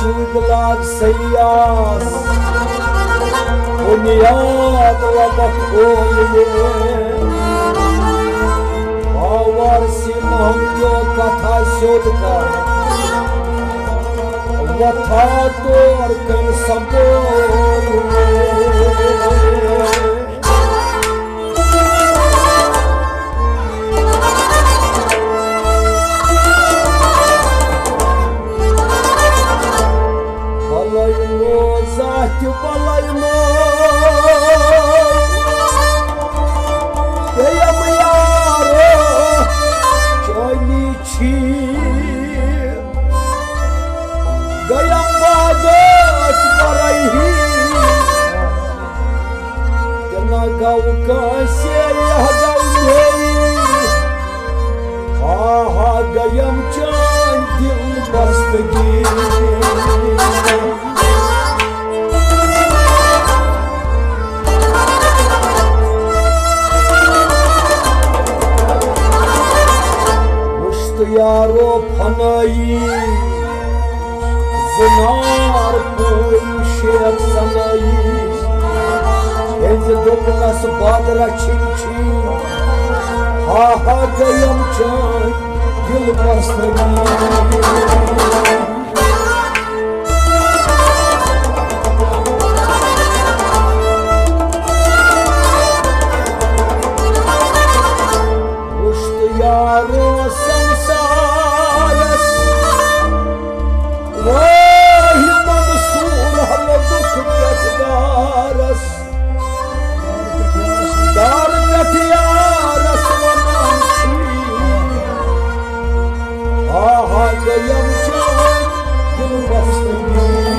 Suudlaag Sayas Bunyad wa Maf'ul Awar Simhangyo Katha Shodka Vatha Tor Kan Sabol Zahti balayno Deyam yaro Çayniçi Gayam vadas barayhi Gana gavka seyah gavneyi Ha gayam can dil bastagi Yaro panayi Zinar puşet sanayi Enze dokunas badra çinçi Ha ha gayam çay Dil bastagi Yaro samsaras Vahi mansur haladuk yatdaras Dar katyaras vananchi Aha gayam chay dil bastagi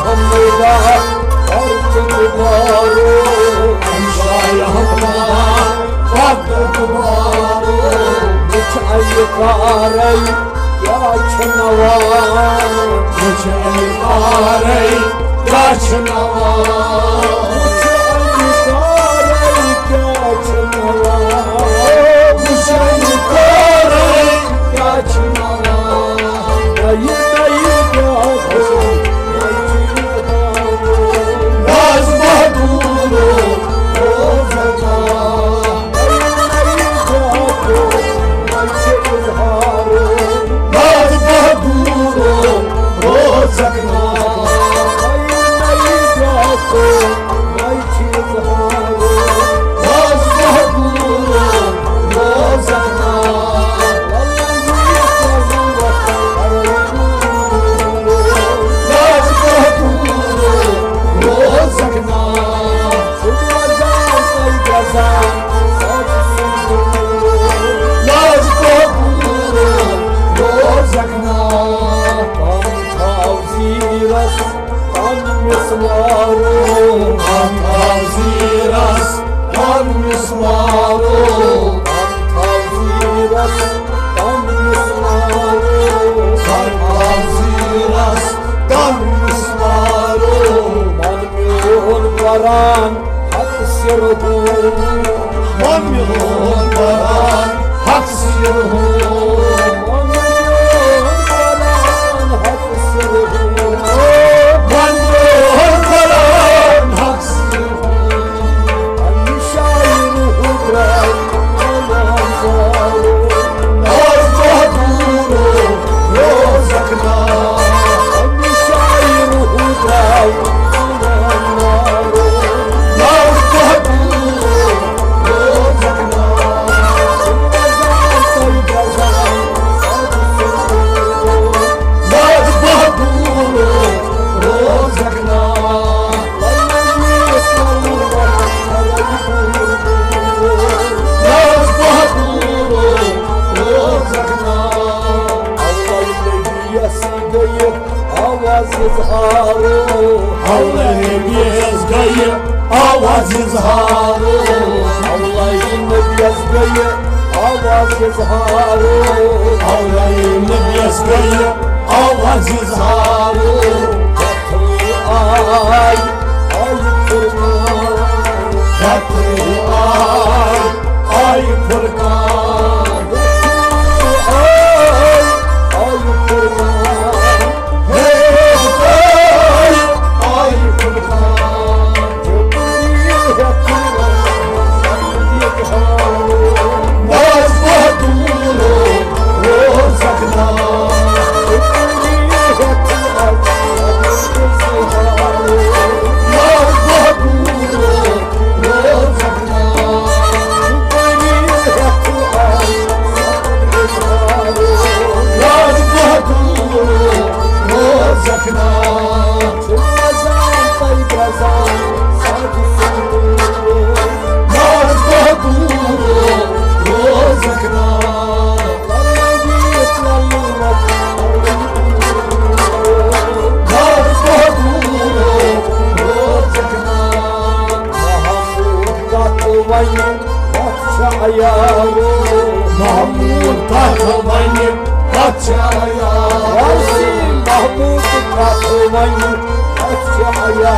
हम बारे क्या छनवा मुझे बारे क्या छनवा क्या छनवा मुझे बारे क्या छनवा नई नई बातों राज बहादुर ओ फता राज बहादुर ओ सकना राज बहादुर ओ सकना राज बहादुर ओ सकना राज बहादुर ओ सकना Antaziras Tanmismaro Antaziras Tanmismaro Manmyon varan hak sirhu Manmyon varan hak sirhu Manmyon varan hak sirhu Manmyon varan hak sirhu Al-Mishair hudrak al-Anzaru Naz Bahadur Rozakna Al-Mishair hudrak al-Anzaru Naz Bahadur Rozakna Naz Bahadur Rozakna Naz Bahadur Rozakna Allah'ım yazgayı avaz izharı Allah'ım yazgayı avaz izharı Allah'ım yazgayı avaz izharı Ay kurban Yatı ay fırkan Ay kurban Hey ay fırkan Naz Bahadur Rozakna Naz Bahadur Rozakna Naz Bahadur Rozakna Naz Bahadur Rozakna Naz Bahadur Rozakna Mahmud Tahtavanı Kaçaya Mahmud Tahtavanı Kaçaya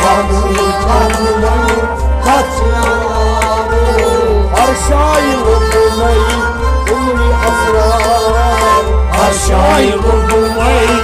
Mahmud Tahtavanı Kaçaya Arşayı vurmayı Umri asrar Aşağı vurmayı